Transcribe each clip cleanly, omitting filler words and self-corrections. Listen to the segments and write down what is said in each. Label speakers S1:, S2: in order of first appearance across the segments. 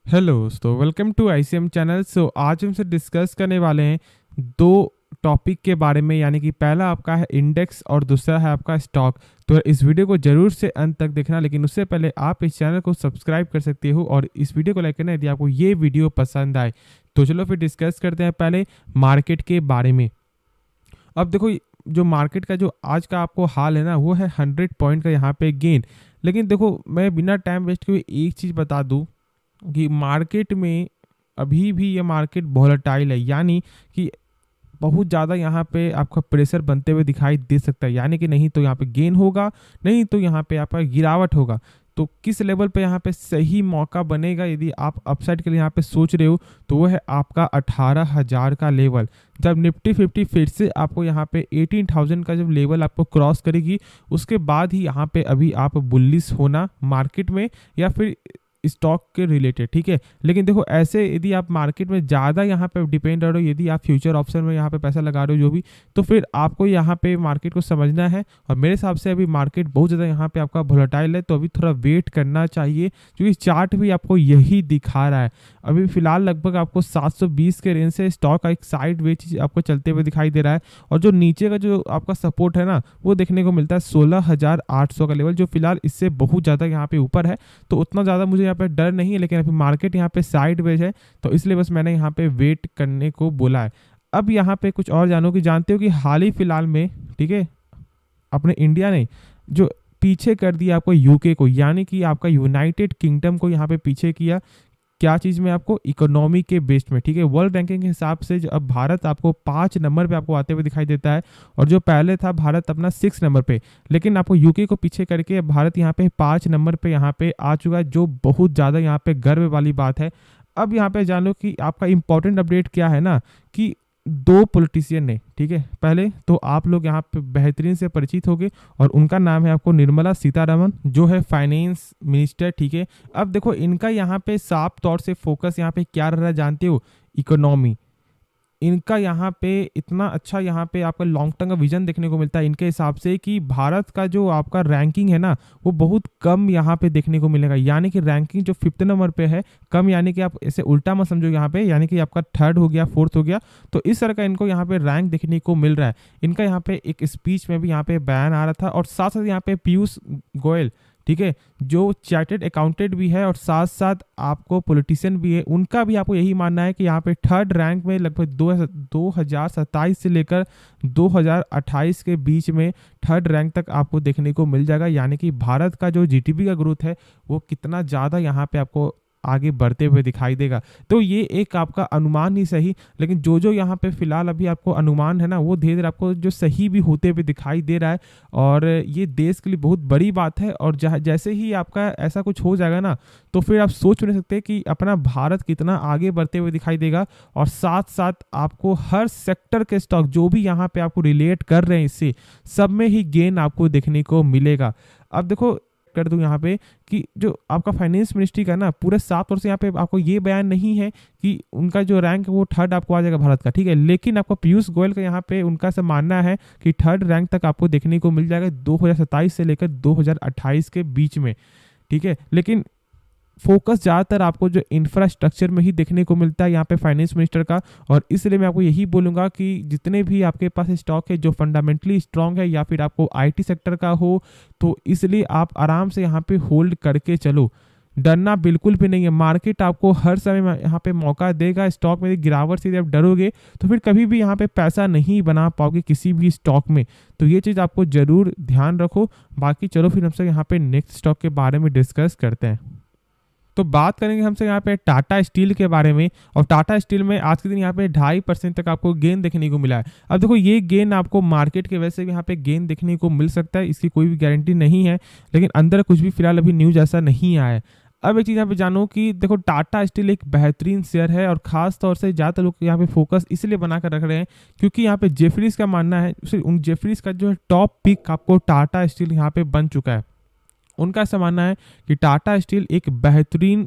S1: Hello दोस्तों, welcome to ICM channel. आज हमसे डिस्कस करने वाले हैं दो टॉपिक के बारे में, यानी कि पहला आपका है इंडेक्स और दूसरा है आपका स्टॉक। तो इस वीडियो को जरूर से अंत तक देखना, लेकिन उससे पहले आप इस चैनल को सब्सक्राइब कर सकते हो और इस वीडियो को लाइक करना यदि आपको ये वीडियो पसंद आए। तो चलो फिर डिस्कस करते हैं पहले मार्केट के बारे में। अब देखो, जो मार्केट का जो आज का आपको हाल है ना, वो है 100 पॉइंट का यहाँ पे गेन। लेकिन देखो, मैं बिना टाइम वेस्ट किए एक चीज़ बता दूँ कि मार्केट में अभी भी ये मार्केट वोलेटाइल है, यानी कि बहुत ज़्यादा यहाँ पे आपका प्रेशर बनते हुए दिखाई दे सकता है। यानी कि नहीं तो यहाँ पे गेन होगा, नहीं तो यहाँ पे आपका गिरावट होगा। तो किस लेवल पे यहाँ पे सही मौका बनेगा यदि आप अपसाइड के लिए यहाँ पे सोच रहे हो, तो वो है आपका 18,000 का लेवल। जब निफ्टी 50 फिर से आपको यहाँ पे 18,000 का जब लेवल आपको क्रॉस करेगी, उसके बाद ही यहाँ पे अभी आप बुलिश होना मार्केट में या फिर स्टॉक के रिलेटेड, ठीक है। लेकिन देखो, ऐसे यदि आप मार्केट में ज़्यादा यहाँ पे डिपेंड रहो, यदि आप फ्यूचर ऑप्शन में यहाँ पे पैसा लगा रहे हो जो भी, तो फिर आपको यहाँ पे मार्केट को समझना है। और मेरे हिसाब से अभी मार्केट बहुत ज़्यादा यहाँ पे आपका वोलेटाइल है, तो अभी थोड़ा वेट करना चाहिए, क्योंकि चार्ट भी आपको यही दिखा रहा है। अभी फिलहाल लगभग आपको 720 के रेंज से स्टॉक का एक साइड वे चीज आपको चलते हुए दिखाई दे रहा है। और जो नीचे का जो आपका सपोर्ट है ना, वो देखने को मिलता है 16,800 का लेवल, जो फिलहाल इससे बहुत ज़्यादा यहाँ पे ऊपर है। तो उतना ज़्यादा मुझे यहाँ पे डर नहीं है, लेकिन अभी मार्केट यहाँ पे साइड वेज है, तो इसलिए बस मैंने यहाँ पे वेट करने को बोला है। अब यहाँ पे कुछ और जानो कि जानते हो कि हाल ही फिलहाल में, ठीक है, अपने इंडिया ने जो पीछे कर दिया आपको यूके को, यानी कि आपका यूनाइटेड किंगडम को यहाँ पे पीछे किया। क्या चीज़ में? आपको इकोनॉमी के बेस्ड में, ठीक है। वर्ल्ड रैंकिंग के हिसाब से अब भारत आपको 5 नंबर पे आपको आते हुए दिखाई देता है, और जो पहले था भारत अपना 6 नंबर पे। लेकिन आपको यूके को पीछे करके भारत यहाँ पे 5 नंबर पे यहाँ पे आ चुका है, जो बहुत ज़्यादा यहाँ पे गर्व वाली बात है। अब यहाँ पे जानो कि आपका इंपॉर्टेंट अपडेट क्या है ना, कि दो पॉलिटिशियन ने, ठीक है, पहले तो आप लोग यहाँ पे बेहतरीन से परिचित होंगे, और उनका नाम है आपको निर्मला सीतारमण, जो है फाइनेंस मिनिस्टर, ठीक है। अब देखो, इनका यहाँ पे साफ तौर से फोकस यहाँ पे क्या रह रहा है जानते हो? इकोनॉमी। इनका यहाँ पे इतना अच्छा यहाँ पे आपका लॉन्ग टर्म का विजन देखने को मिलता है इनके हिसाब से, कि भारत का जो आपका रैंकिंग है ना, वो बहुत कम यहाँ पे देखने को मिलेगा। यानी कि रैंकिंग जो 5th नंबर पे है, कम, यानी कि आप ऐसे उल्टा मत समझो यहाँ पे, यानी कि आपका 3rd हो गया, 4th हो गया। तो इस तरह का इनको यहाँ पे रैंक देखने को मिल रहा है। इनका यहाँ पे एक स्पीच में भी यहाँ पे बयान आ रहा था, और साथ साथ यहाँ पे पीयूष गोयल, ठीक है, जो चार्टेड अकाउंटेंट भी है और साथ साथ आपको पॉलिटिशियन भी है, उनका भी आपको यही मानना है कि यहाँ पे 3rd रैंक में लगभग 2027 से लेकर 2028 के बीच में 3rd रैंक तक आपको देखने को मिल जाएगा। यानी कि भारत का जो जीडीपी का ग्रोथ है, वो कितना ज़्यादा यहाँ पे आपको आगे बढ़ते हुए दिखाई देगा। तो ये एक आपका अनुमान ही सही, लेकिन जो जो यहाँ पे फिलहाल अभी आपको अनुमान है ना, वो धीरे धीरे आपको जो सही भी होते हुए दिखाई दे रहा है। और ये देश के लिए बहुत बड़ी बात है। और जैसे ही आपका ऐसा कुछ हो जाएगा ना, तो फिर आप सोच नहीं सकते कि अपना भारत कितना आगे बढ़ते हुए दिखाई देगा। और साथ साथ आपको हर सेक्टर के स्टॉक जो भी यहाँ पे आपको रिलेट कर रहे हैं, इससे सब में ही गेन आपको देखने को मिलेगा। अब देखो, कर दूं यहाँ पे कि जो आपका फाइनेंस मिनिस्ट्री का ना, पूरे साफ तौर से यहाँ पे आपको ये बयान नहीं है कि उनका जो रैंक है वो 3rd आपको आ जाएगा भारत का, ठीक है। लेकिन आपको पीयूष गोयल का यहाँ पे उनका से मानना है कि 3rd रैंक तक आपको देखने को मिल जाएगा 2027 से लेकर 2028 के बीच में, ठीक है। लेकिन फोकस ज़्यादातर आपको जो इंफ्रास्ट्रक्चर में ही देखने को मिलता है यहाँ पे फाइनेंस मिनिस्टर का। और इसलिए मैं आपको यही बोलूँगा कि जितने भी आपके पास स्टॉक है जो फंडामेंटली स्ट्रांग है, या फिर आपको आईटी सेक्टर का हो, तो इसलिए आप आराम से यहाँ पे होल्ड करके चलो। डरना बिल्कुल भी नहीं है, मार्केट आपको हर समय यहाँ पे मौका देगा। स्टॉक में गिरावट से जब डरोगे, तो फिर कभी भी यहाँ पे पैसा नहीं बना पाओगे किसी भी स्टॉक में। तो ये चीज़ आपको ज़रूर ध्यान रखो। बाकी चलो फिर हमसे यहाँ पे नेक्स्ट स्टॉक के बारे में डिस्कस करते हैं। तो बात करेंगे हमसे यहाँ पे टाटा स्टील के बारे में। और टाटा स्टील में आज के दिन यहाँ पे 2.5% तक आपको गेन देखने को मिला है। अब देखो, ये गेन आपको मार्केट के वजह से भी यहाँ पे गेन देखने को मिल सकता है, इसकी कोई भी गारंटी नहीं है, लेकिन अंदर कुछ भी फिलहाल अभी न्यूज ऐसा नहीं आया है। अब एक चीज़ यहाँ पे जानो कि देखो, टाटा स्टील एक बेहतरीन शेयर है, और खास तौर से ज़्यादातर लोग यहाँ पे फोकस इसलिए बनाकर रख रहे हैं क्योंकि यहाँ पे जेफरीज का मानना है, उन जेफरीज का जो है टॉप पिक आपको टाटा स्टील यहाँ पे बन चुका है। उनका ऐसा मानना है कि टाटा स्टील एक बेहतरीन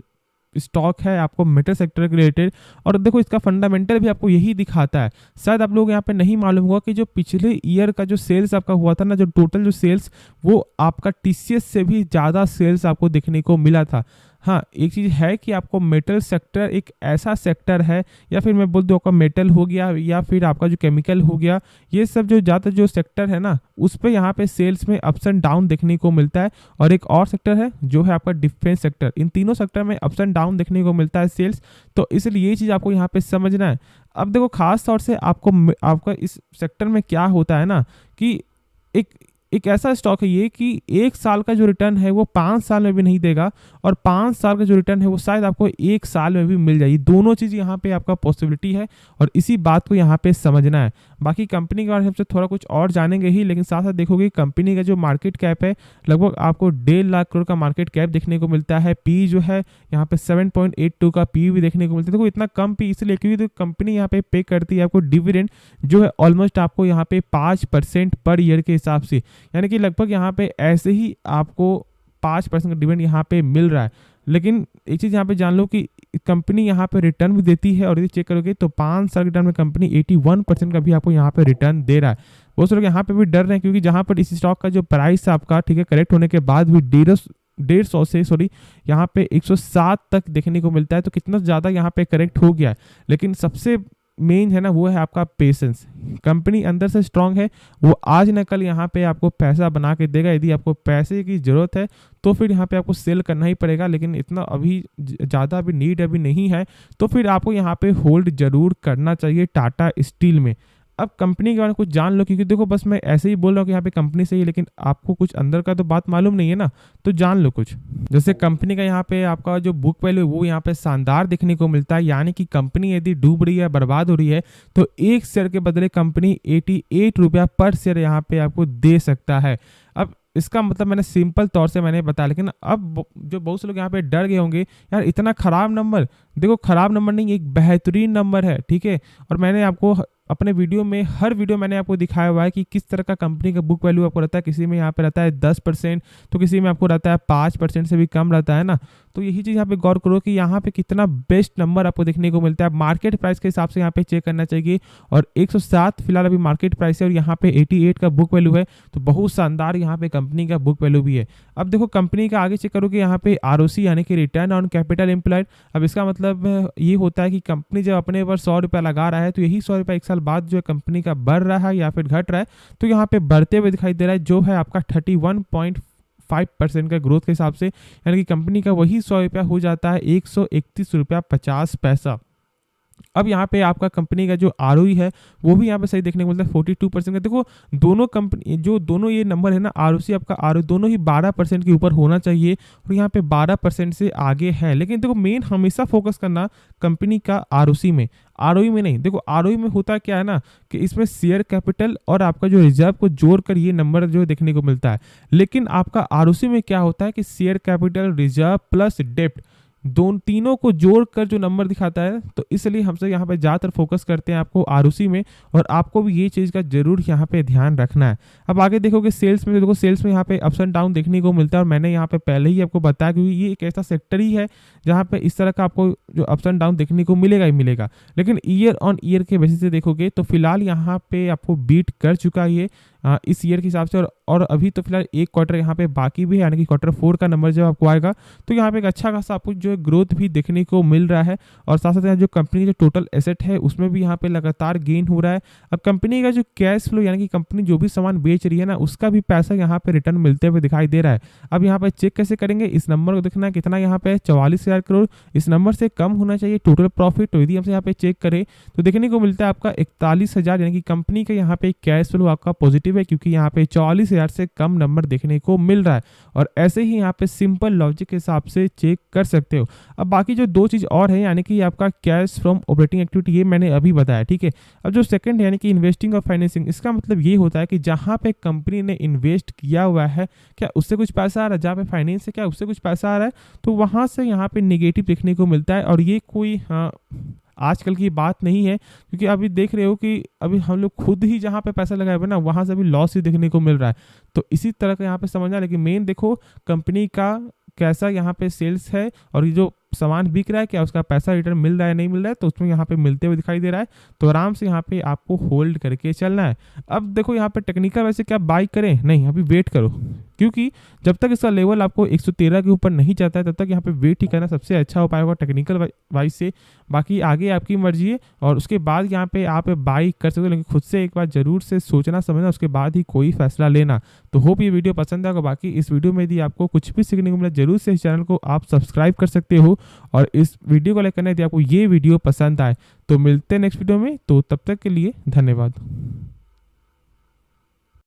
S1: स्टॉक है आपको मेटल सेक्टर के रिलेटेड। और देखो, इसका फंडामेंटल भी आपको यही दिखाता है। शायद आप लोग यहाँ पे नहीं मालूम होगा कि जो पिछले ईयर का जो सेल्स आपका हुआ था ना, जो टोटल जो सेल्स, वो आपका टीसीएस से भी ज़्यादा सेल्स आपको देखने को मिला था। हाँ, एक चीज़ है कि आपको मेटल सेक्टर एक ऐसा सेक्टर है, या फिर मैं बोल दूँ आपका मेटल हो गया या फिर आपका जो केमिकल हो गया, ये सब जो ज़्यादा जो सेक्टर है ना, उस पे यहाँ पे सेल्स में अप्स एंड डाउन देखने को मिलता है। और एक और सेक्टर है जो है आपका डिफेंस सेक्टर, इन तीनों सेक्टर में अप्स एंड डाउन देखने को मिलता है सेल्स। तो इसलिए ये चीज़ आपको यहाँ पे समझना है। अब देखो खास तौर से आपका इस सेक्टर में क्या होता है ना, कि एक एक ऐसा स्टॉक है ये कि 1 साल का जो रिटर्न है वो 5 साल में भी नहीं देगा, और 5 साल का जो रिटर्न है वो शायद आपको 1 साल में भी मिल जाएगी। दोनों चीज़ यहाँ पे आपका पॉसिबिलिटी है, और इसी बात को यहाँ पे समझना है। बाकी कंपनी के बारे में थोड़ा कुछ और जानेंगे ही, लेकिन साथ साथ देखोगे कंपनी का जो मार्केट कैप है लगभग आपको 1.5 लाख करोड़ का मार्केट कैप देखने को मिलता है। पी जो है यहाँ पे 7.82 का पी भी देखने को मिलता है। देखो इतना कम पी इसलिए क्योंकि तो कंपनी यहाँ पे पे करती है आपको डिविडेंड जो है ऑलमोस्ट आपको यहाँ पे 5% पर ईयर के हिसाब से, यानी कि लगभग यहाँ पे ऐसे ही आपको 5% का डिविडेंड यहाँ पे मिल रहा है। लेकिन एक चीज़ यहाँ पे जान लो कि कंपनी यहाँ पे रिटर्न भी देती है, और यदि चेक करोगे तो 5 साल के रिटर्न में कंपनी 81% का भी आपको यहाँ पे रिटर्न दे रहा है। बहुत से लोग यहाँ पे भी डर रहे हैं, क्योंकि जहाँ पर इस स्टॉक का जो प्राइस है आपका, ठीक है, करेक्ट होने के बाद भी 150 से यहाँ पे 107 तक देखने को मिलता है। तो कितना ज़्यादा यहाँ पे करेक्ट हो गया है। लेकिन सबसे मेन है ना वो है आपका पेशेंस। कंपनी अंदर से स्ट्रांग है, वो आज न कल यहाँ पे आपको पैसा बना के देगा। यदि आपको पैसे की ज़रूरत है तो फिर यहाँ पे आपको सेल करना ही पड़ेगा, लेकिन इतना अभी ज़्यादा अभी नीड अभी नहीं है, तो फिर आपको यहाँ पे होल्ड जरूर करना चाहिए टाटा स्टील में। अब कंपनी के बारे में कुछ जान लो, क्योंकि देखो बस मैं ऐसे ही बोल रहा हूँ कि यहाँ पे कंपनी सही है, लेकिन आपको कुछ अंदर का तो बात मालूम नहीं है ना, तो जान लो कुछ। जैसे कंपनी का यहाँ पे आपका जो बुक वैल्यू है वो यहाँ पे शानदार देखने को मिलता है, यानी कि कंपनी यदि डूब रही है, बर्बाद हो रही है, तो एक शेयर के बदले कंपनी 88 रुपया पर शेयर यहाँ पे आपको दे सकता है। अब इसका मतलब मैंने सिंपल तौर से मैंने बताया, लेकिन अब जो बहुत से लोग यहाँ पे डर गए होंगे यार इतना खराब नंबर। देखो खराब नंबर नहीं, एक बेहतरीन नंबर है, ठीक है। और मैंने आपको अपने वीडियो में हर वीडियो मैंने आपको दिखाया हुआ है कि किस तरह का कंपनी का बुक वैल्यू आपको रहता है। किसी में यहाँ पे रहता है 10%, तो किसी में आपको रहता है 5% से भी कम रहता है ना। तो यही चीज़ यहाँ पे गौर करो कि यहाँ पे कितना बेस्ट नंबर आपको देखने को मिलता है। मार्केट प्राइस के हिसाब से यहाँ पे चेक करना चाहिए, और 107 फिलहाल अभी मार्केट प्राइस है, और यहाँ पे 88 का बुक वैल्यू है, तो बहुत शानदार यहाँ पे कंपनी का बुक वैल्यू भी है। अब देखो कंपनी का आगे चेक करो कि यहाँ पे आरओसी यानी कि रिटर्न ऑन कैपिटल एम्प्लॉयड। अब इसका मतलब ये होता है कि कंपनी जब अपने ऊपर 100 रुपया लगा रहा है, तो यही 100 रुपया 1 साल बाद जो है कंपनी का बढ़ रहा है या फिर घट रहा है, तो यहाँ पे बढ़ते हुए दिखाई दे रहा है, जो है आपका 31.5% का ग्रोथ के हिसाब से, यानी कि कंपनी का वही 100 रुपया हो जाता है 131 रुपया 50 पैसा। अब यहाँ पे आपका कंपनी का जो आरओई है वो भी यहाँ पे सही देखने को मिलता है 42% का। देखो दोनों कंपनी जो दोनों ये नंबर है ना, आरओसी आपका आरओई दोनों ही 12% के ऊपर होना चाहिए, और यहाँ पे 12% से आगे है। लेकिन देखो मेन हमेशा फोकस करना कंपनी का आरओसी में, आरओई में नहीं। देखो आरओई में होता क्या है ना कि इसमें शेयर कैपिटल और आपका जो रिजर्व को जोड़कर ये नंबर जो देखने को मिलता है, लेकिन आपका आरओसी में क्या होता है कि शेयर कैपिटल, रिजर्व प्लस डेप्ट तीनों को जोड़कर जो नंबर दिखाता है। तो इसलिए हमसे यहाँ पे ज़्यादातर फोकस करते हैं आपको आरओसी में, और आपको भी ये चीज़ का जरूर यहाँ पे ध्यान रखना है। अब आगे देखोगे सेल्स में, देखो सेल्स में यहाँ पे अप्स एंड डाउन देखने को मिलता है, और मैंने यहाँ पे पहले ही आपको बताया क्योंकि ये एक ऐसा सेक्टर ही है जहाँ पे इस तरह का आपको जो अप्स एंड डाउन देखने को मिलेगा ही मिलेगा। लेकिन ईयर ऑन ईयर के बेसिस से देखोगे तो फिलहाल यहाँ पे आपको बीट कर चुका है ये इस ईयर के हिसाब से, और अभी तो फिलहाल एक क्वार्टर यहाँ पे बाकी भी है, यानी कि Q4 का नंबर जब आपको आएगा तो यहाँ पे एक अच्छा खासा आपको जो है ग्रोथ भी देखने को मिल रहा है। और साथ साथ यहाँ जो कंपनी की जो टोटल एसेट है उसमें भी यहाँ पे लगातार गेन हो रहा है। अब कंपनी का जो कैश फ्लो यानी कि कंपनी जो भी सामान बेच रही है ना उसका भी पैसा यहाँ पे रिटर्न मिलते हुए दिखाई दे रहा है। अब यहाँ पे चेक कैसे करेंगे, इस नंबर को देखना है कितना यहाँ पे 44,000 करोड़, इस नंबर से कम होना चाहिए टोटल प्रॉफिट। तो यदि हमसे यहाँ पे चेक करें तो देखने को मिलता है आपका 41,000, यानी कि कंपनी का यहाँ पे कैश फ्लो आपका पॉजिटिव है, क्योंकि यहाँ पे 44,000 से कम नंबर देखने को मिल रहा है। और ऐसे ही यहाँ पे सिंपल लॉजिक के हिसाब से चेक कर सकते हो। अब बाकी जो दो चीज़ और है, यानी कि आपका कैश फ्रॉम ऑपरेटिंग एक्टिविटी, ये मैंने अभी बताया, ठीक है। अब जो सेकंड यानी कि इन्वेस्टिंग और फाइनेंसिंग, इसका मतलब ये होता है कि जहाँ पे कंपनी ने इन्वेस्ट किया हुआ है क्या उससे कुछ पैसा आ रहा है, जहाँ पे फाइनेंस है क्या उससे कुछ पैसा आ रहा है, तो वहाँ से यहाँ पे निगेटिव देखने को मिलता है। और ये कोई आजकल की बात नहीं है, क्योंकि अभी देख रहे हो कि अभी हम लोग खुद ही जहाँ पे पैसा लगाए हुए ना वहाँ से भी लॉस ही देखने को मिल रहा है। तो इसी तरह का यहाँ पे समझना, लेकिन मेन देखो कंपनी का कैसा यहाँ पे सेल्स है, और ये जो सामान बिक रहा है क्या उसका पैसा रिटर्न मिल रहा है नहीं मिल रहा है, तो उसमें यहाँ पे मिलते हुए दिखाई दे रहा है। तो आराम से यहाँ पे आपको होल्ड करके चलना है। अब देखो यहाँ पे टेक्निकल वैसे क्या बाई करें, नहीं अभी वेट करो, क्योंकि जब तक इसका लेवल आपको 113 के ऊपर नहीं जाता है तब तक यहाँ पे वेट ही करना सबसे अच्छा उपाय होगा टेक्निकल वाइज से। बाकी आगे आपकी मर्जी है, और उसके बाद यहाँ पे आप बाई कर सकते हो, लेकिन खुद से एक बार जरूर से सोचना समझना, उसके बाद ही कोई फैसला लेना। तो होप ये वीडियो पसंद आएगा। बाकी इस वीडियो में यदि आपको कुछ भी सीखने को मिला जरूर से इस चैनल को आप सब्सक्राइब कर सकते हो, और इस वीडियो को लाइक करना यदि आपको ये वीडियो पसंद आए। तो मिलते हैं नेक्स्ट वीडियो में, तो तब तक के लिए धन्यवाद।